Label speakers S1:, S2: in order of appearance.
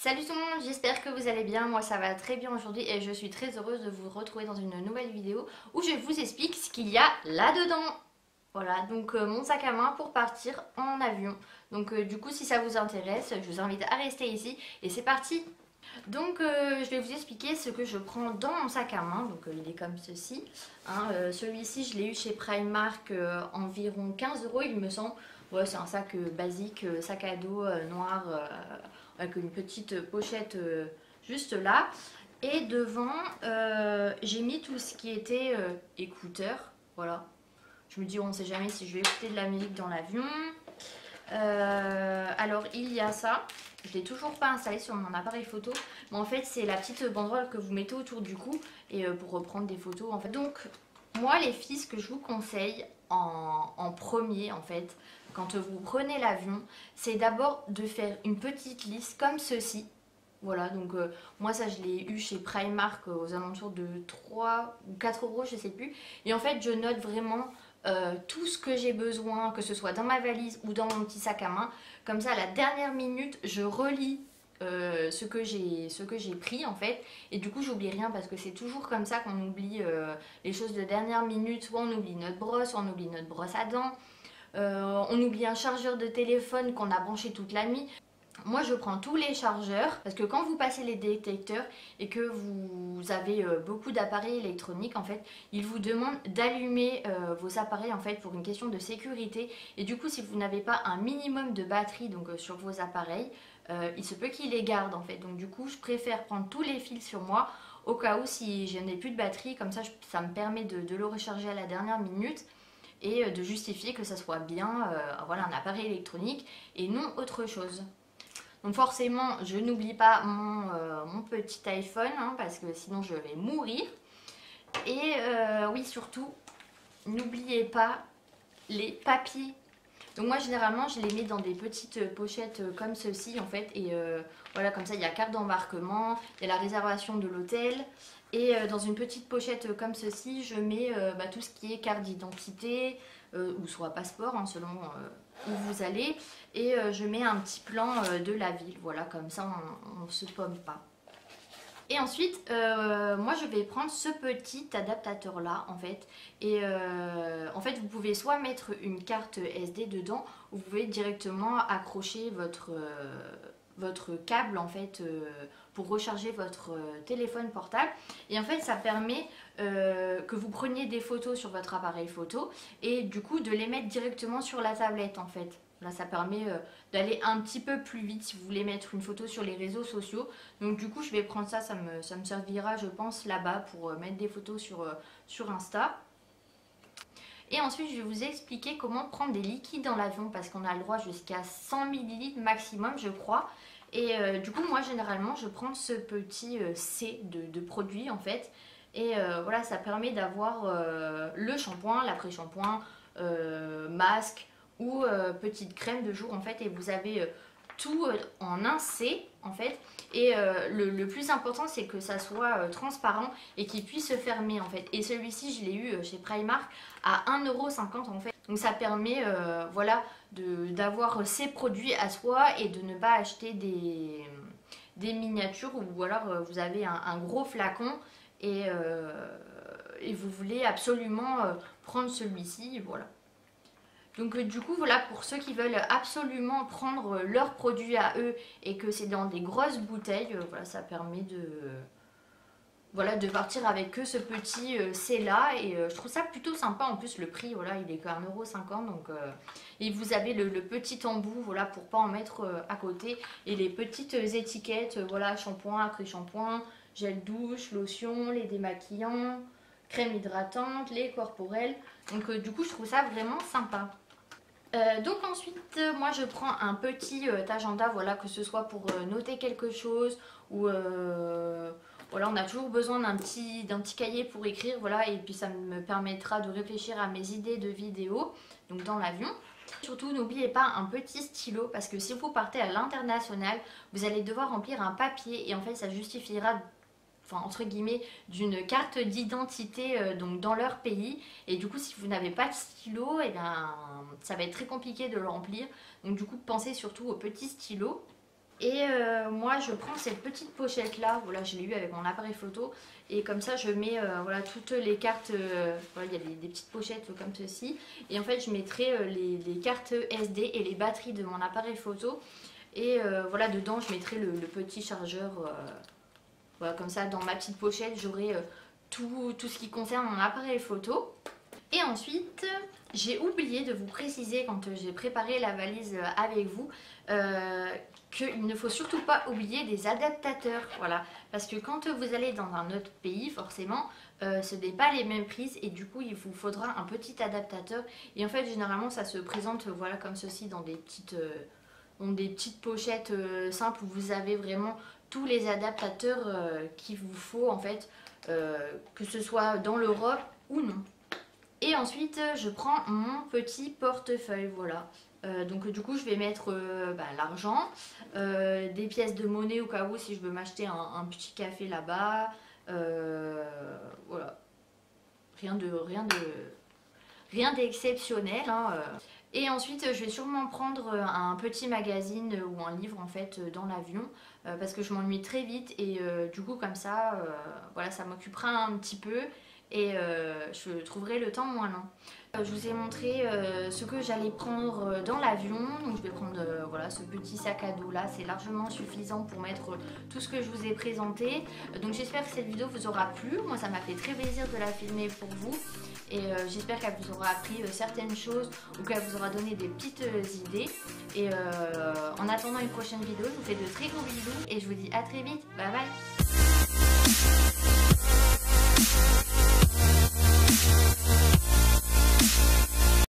S1: Salut tout le monde, j'espère que vous allez bien, moi ça va très bien aujourd'hui et je suis très heureuse de vous retrouver dans une nouvelle vidéo où je vous explique ce qu'il y a là-dedans. Voilà, donc mon sac à main pour partir en avion. Donc du coup si ça vous intéresse, je vous invite à rester ici et c'est parti. Donc je vais vous expliquer ce que je prends dans mon sac à main, donc il est comme ceci. Hein, celui-ci je l'ai eu chez Primark environ 15 euros il me semble. Ouais, c'est un sac basique, sac à dos noir avec une petite pochette juste là. Et devant, j'ai mis tout ce qui était écouteurs. Voilà. Je me dis, on ne sait jamais si je vais écouter de la musique dans l'avion. Alors, il y a ça. Je ne l'ai toujours pas installé sur mon appareil photo. Mais en fait, c'est la petite banderole que vous mettez autour du cou et pour reprendre des photos. En fait. Donc, moi, les filles, ce que je vous conseille en premier, en fait, quand vous prenez l'avion, c'est d'abord de faire une petite liste comme ceci. Voilà, donc moi ça je l'ai eu chez Primark aux alentours de 3 ou 4 euros, je sais plus. Et en fait je note vraiment tout ce que j'ai besoin, que ce soit dans ma valise ou dans mon petit sac à main. Comme ça à la dernière minute, je relis ce que j'ai pris en fait. Et du coup j'oublie rien parce que c'est toujours comme ça qu'on oublie les choses de dernière minute. Soit on oublie notre brosse, soit on oublie notre brosse à dents. On oublie un chargeur de téléphone qu'on a branché toute la nuit. Moi je prends tous les chargeurs parce que quand vous passez les détecteurs et que vous avez beaucoup d'appareils électroniques en fait, ils vous demandent d'allumer vos appareils en fait pour une question de sécurité et du coup si vous n'avez pas un minimum de batterie donc sur vos appareils, il se peut qu'ils les gardent en fait. Donc du coup je préfère prendre tous les fils sur moi au cas où si je n'ai plus de batterie, comme ça ça me permet de le recharger à la dernière minute et de justifier que ça soit bien voilà, un appareil électronique et non autre chose. Donc forcément, je n'oublie pas mon petit iPhone, hein, parce que sinon je vais mourir. Et oui, surtout, n'oubliez pas les papiers. Donc moi, généralement, je les mets dans des petites pochettes comme ceci, en fait. Et voilà, comme ça, il y a carte d'embarquement, il y a la réservation de l'hôtel. Et dans une petite pochette comme ceci, je mets tout ce qui est carte d'identité, ou soit passeport, hein, selon où vous allez. Et je mets un petit plan de la ville, voilà, comme ça on ne se pomme pas. Et ensuite, moi je vais prendre ce petit adaptateur là en fait. Et en fait, vous pouvez soit mettre une carte SD dedans, ou vous pouvez directement accrocher votre câble en fait pour recharger votre téléphone portable. Et en fait, ça permet que vous preniez des photos sur votre appareil photo et du coup de les mettre directement sur la tablette en fait. Là, ça permet d'aller un petit peu plus vite si vous voulez mettre une photo sur les réseaux sociaux. Donc du coup, je vais prendre ça, ça me servira, je pense, là-bas pour mettre des photos sur Insta. Et ensuite, je vais vous expliquer comment prendre des liquides dans l'avion parce qu'on a le droit jusqu'à 100 ml maximum, je crois. Et du coup, moi, généralement, je prends ce petit C de produit en fait. Et voilà, ça permet d'avoir le shampoing, l'après-shampoing, masque ou petite crème de jour en fait. Et vous avez tout en un C en fait. Et le plus important, c'est que ça soit transparent et qu'il puisse se fermer en fait. Et celui-ci, je l'ai eu chez Primark à 1,50 € en fait. Donc ça permet voilà, d'avoir ces produits à soi et de ne pas acheter des miniatures ou alors vous avez un gros flacon et vous voulez absolument prendre celui-ci. Voilà. Donc du coup voilà, pour ceux qui veulent absolument prendre leurs produits à eux et que c'est dans des grosses bouteilles, voilà, ça permet voilà, de partir avec que ce petit C là. Et je trouve ça plutôt sympa. En plus le prix, voilà, il est qu'à 1,50 € donc, et vous avez le petit embout, voilà, pour pas en mettre à côté. Et les petites étiquettes, voilà, shampoing, après-shampoing, gel douche, lotion, les démaquillants, crème hydratante, lait corporel. Donc du coup je trouve ça vraiment sympa. Donc ensuite, moi je prends un petit agenda, voilà, que ce soit pour noter quelque chose ou voilà, on a toujours besoin d'un petit cahier pour écrire, voilà, et puis ça me permettra de réfléchir à mes idées de vidéos, donc dans l'avion. Surtout, n'oubliez pas un petit stylo parce que si vous partez à l'international, vous allez devoir remplir un papier et en fait ça justifiera, enfin entre guillemets, d'une carte d'identité donc dans leur pays. Et du coup, si vous n'avez pas de stylo, et bien ça va être très compliqué de le remplir. Donc du coup, pensez surtout au petit stylo. Et moi je prends cette petite pochette là, voilà je l'ai eu avec mon appareil photo. Et comme ça je mets voilà, toutes les cartes, voilà, il y a des petites pochettes comme ceci. Et en fait je mettrai les cartes SD et les batteries de mon appareil photo. Et voilà, dedans je mettrai le petit chargeur, voilà, comme ça dans ma petite pochette j'aurai tout ce qui concerne mon appareil photo. Et ensuite, j'ai oublié de vous préciser quand j'ai préparé la valise avec vous qu'il ne faut surtout pas oublier des adaptateurs. Voilà, parce que quand vous allez dans un autre pays, forcément, ce n'est pas les mêmes prises et du coup, il vous faudra un petit adaptateur. Et en fait, généralement, ça se présente voilà, comme ceci dans des petites pochettes simples où vous avez vraiment tous les adaptateurs qu'il vous faut en fait, que ce soit dans l'Europe ou non. Et ensuite je prends mon petit portefeuille, voilà. Donc du coup je vais mettre l'argent, des pièces de monnaie au cas où si je veux m'acheter un petit café là-bas, voilà. Rien d'exceptionnel, hein. Et ensuite je vais sûrement prendre un petit magazine ou un livre en fait dans l'avion parce que je m'ennuie très vite et du coup comme ça, voilà, ça m'occupera un petit peu. Et je trouverai le temps moins long. Je vous ai montré ce que j'allais prendre dans l'avion. Donc je vais prendre voilà, ce petit sac à dos là, c'est largement suffisant pour mettre tout ce que je vous ai présenté. Donc j'espère que cette vidéo vous aura plu. Moi ça m'a fait très plaisir de la filmer pour vous. Et j'espère qu'elle vous aura appris certaines choses ou qu'elle vous aura donné des petites idées. Et en attendant une prochaine vidéo, je vous fais de très gros bisous et je vous dis à très vite. Bye bye.